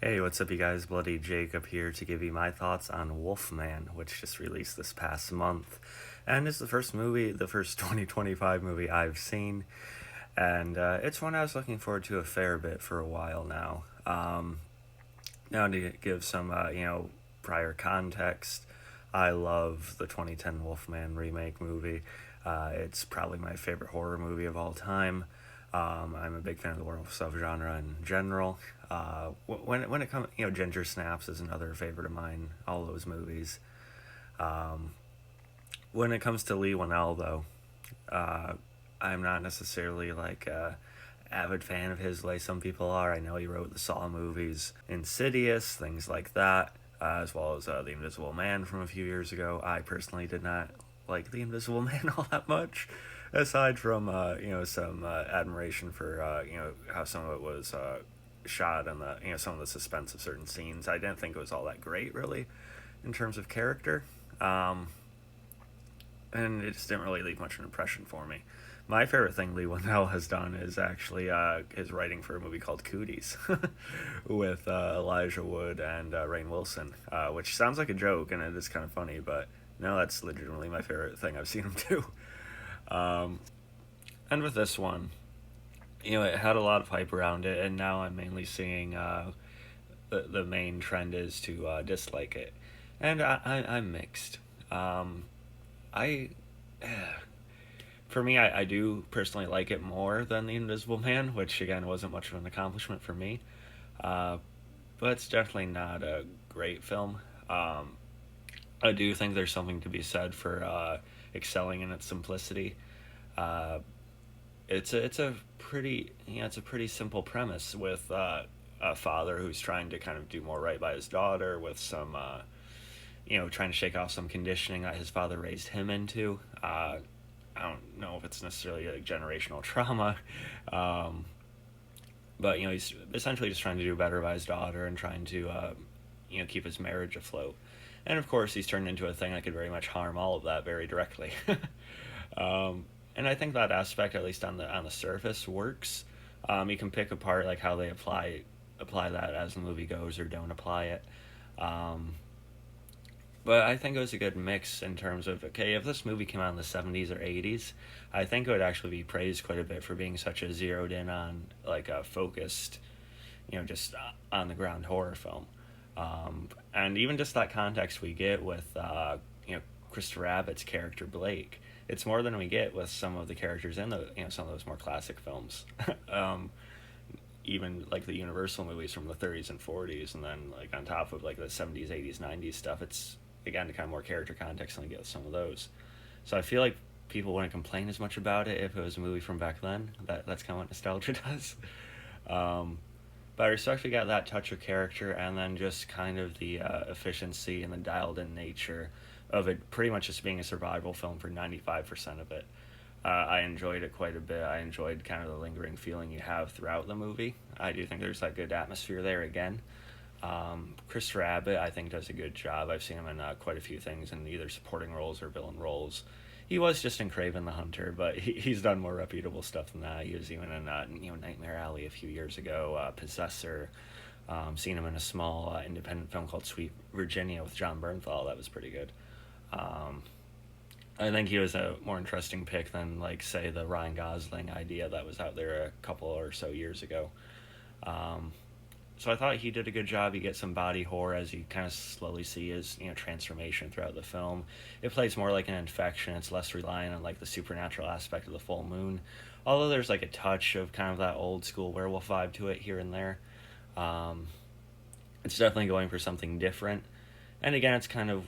Hey, what's up, you guys? Bloody Jacob here to give you my thoughts on Wolfman, which just released this past month. And it's the first 2025 movie I've seen. And it's one I was looking forward to a fair bit for a while now. Now, to give some, prior context, I love the 2010 Wolfman remake movie. It's probably my favorite horror movie of all time. I'm a big fan of the werewolf subgenre in general. When it comes, Ginger Snaps is another favorite of mine. All those movies. When it comes to Lee Winnell, though, uh, I'm not necessarily like a avid fan of his like some people are. I know he wrote the Saw movies, Insidious, things like that, as well as The Invisible Man from a few years ago. I personally did not like The Invisible Man all that much, aside from some admiration for how some of it was shot and the some of the suspense of certain scenes. I didn't think it was all that great really in terms of character. Um, and it just didn't really leave much of an impression for me. My favorite thing Lee Winnell has done is actually his writing for a movie called Cooties with Elijah Wood and Rainn Wilson, which sounds like a joke and it is kind of funny, but no, that's legitimately my favorite thing I've seen him do. Um, and with this one, it had a lot of hype around it, and now I'm mainly seeing the main trend is to dislike it, and I'm mixed. Um, I For me, I do personally like it more than The Invisible Man, which again wasn't much of an accomplishment for me. Uh, but it's definitely not a great film. Um, I do think there's something to be said for excelling in its simplicity. Uh, it's a pretty it's a pretty simple premise with a father who's trying to kind of do more right by his daughter with some trying to shake off some conditioning that his father raised him into. I don't know if it's necessarily like generational trauma, um, but he's essentially just trying to do better by his daughter and trying to keep his marriage afloat. And of course, he's turned into a thing that could very much harm all of that very directly. um, and I think that aspect, at least on the surface, works. You can pick apart like how they apply that as the movie goes or don't apply it. Um, but I think it was a good mix in terms of okay, if this movie came out in the 70s or 80s, I think it would actually be praised quite a bit for being such a zeroed in on like a focused, just on the ground horror film. And even just that context we get with Christopher Abbott's character Blake, it's more than we get with some of the characters in the some of those more classic films. um, Even like the Universal movies from the 30s and 40s, and then like on top of like the 70s, 80s, 90s stuff, it's again kind of more character context than we get with some of those. So I feel like people wouldn't complain as much about it if it was a movie from back then. That's kind of what nostalgia does. Um, but I respect we got that touch of character, and then just kind of the efficiency and the dialed in nature of it pretty much just being a survival film for 95% of it. I enjoyed it quite a bit. I enjoyed kind of the lingering feeling you have throughout the movie. I do think there's that good atmosphere there again. Christopher Abbott, I think, does a good job. I've seen him in quite a few things in either supporting roles or villain roles. He was just in Craven the Hunter, but he's done more reputable stuff than that. He was even in Nightmare Alley a few years ago, Possessor. Seen him in a small independent film called Sweet Virginia with John Bernthal. That was pretty good. Um, I think he was a more interesting pick than, like, say, the Ryan Gosling idea that was out there a couple or so years ago. Um, so I thought he did a good job. You get some body horror as you kind of slowly see his transformation throughout the film. It plays more like an infection. It's less reliant on like the supernatural aspect of the full moon, although there's like a touch of kind of that old school werewolf vibe to it here and there. Um, it's definitely going for something different. And again, it's kind of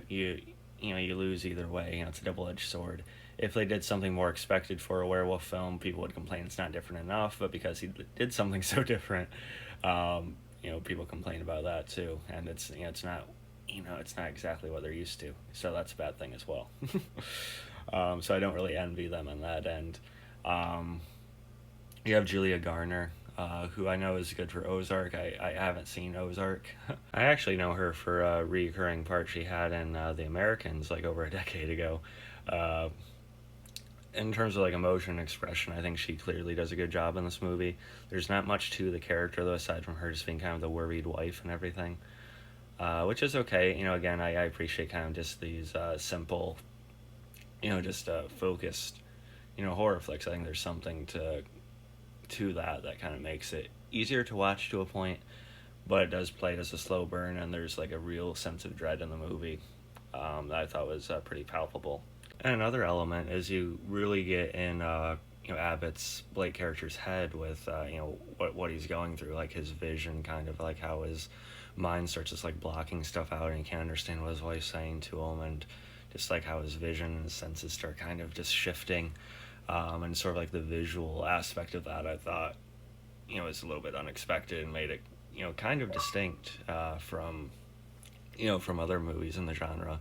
you lose either way. It's a double edged sword. If they did something more expected for a werewolf film, people would complain it's not different enough. But because he did something so different, people complain about that too. And it's not exactly what they're used to. So that's a bad thing as well. So I don't really envy them on that end. Um, you have Julia Garner, who I know is good for Ozark. I haven't seen Ozark. I actually know her for a recurring part she had in The Americans like over a decade ago. Uh, in terms of like emotion expression, I think she clearly does a good job in this movie. There's not much to the character though, aside from her just being kind of the worried wife and everything, which is okay. Again, I appreciate kind of just these simple, just focused, horror flicks. I think there's something to that kind of makes it easier to watch to a point, but it does play it as a slow burn, and there's like a real sense of dread in the movie that I thought was pretty palpable. And another element is you really get in Abbott's Blake character's head with what he's going through, like his vision, kind of like how his mind starts just like blocking stuff out and he can't understand what his wife's saying to him, and just like how his vision and his senses start kind of just shifting, and sort of like the visual aspect of that I thought is a little bit unexpected and made it kind of distinct from other movies in the genre.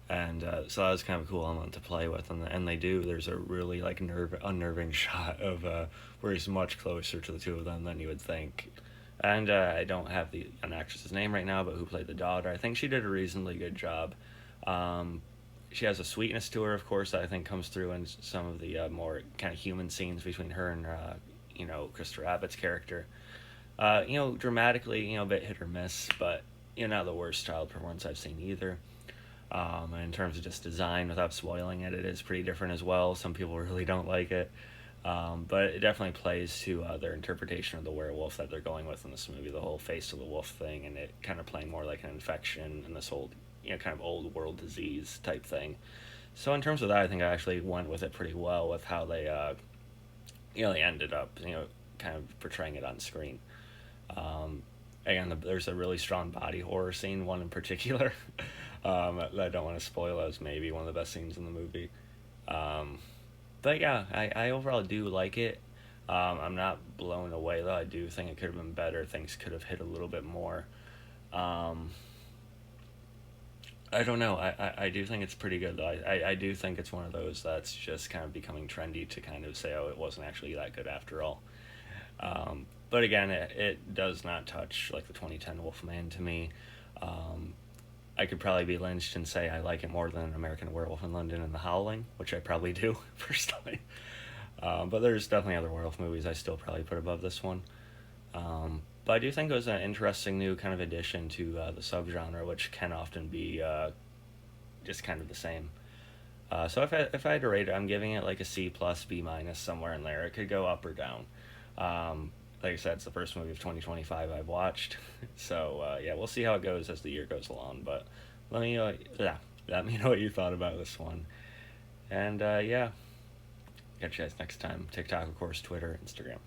And so that was kind of a cool element to play with, and there's a really like unnerving shot of where he's much closer to the two of them than you would think. And I don't have an actress's name right now, but who played the daughter, I think she did a reasonably good job. She has a sweetness to her, of course, that I think comes through in some of the more kind of human scenes between her and Christopher Abbott's character. Dramatically, a bit hit or miss, but not the worst child performance I've seen either. And in terms of just design, without spoiling it, it is pretty different as well. Some people really don't like it, but it definitely plays to their interpretation of the werewolf that they're going with in this movie, the whole face of the wolf thing, and it kind of playing more like an infection and this whole kind of old world disease type thing. So in terms of that, I think I actually went with it pretty well with how they they ended up kind of portraying it on screen. Again, there's a really strong body horror scene, one in particular, that I don't want to spoil as maybe one of the best scenes in the movie. But yeah, I overall do like it. I'm not blown away though. I do think it could have been better. Things could have hit a little bit more. I don't know. I do think it's pretty good though. I do think it's one of those that's just kind of becoming trendy to kind of say, oh, it wasn't actually that good after all. But again, it does not touch like the 2010 Wolfman to me. I could probably be lynched and say I like it more than American Werewolf in London and The Howling, which I probably do, personally. But there's definitely other werewolf movies I still probably put above this one. But I do think it was an interesting new kind of addition to the subgenre, which can often be just kind of the same. So if I had to rate it, I'm giving it like a C plus, B minus, somewhere in there. It could go up or down. Like I said, it's the first movie of 2025 I've watched. So yeah, we'll see how it goes as the year goes along. But let me know what you thought about this one. And yeah, catch you guys next time. TikTok, of course, Twitter, Instagram.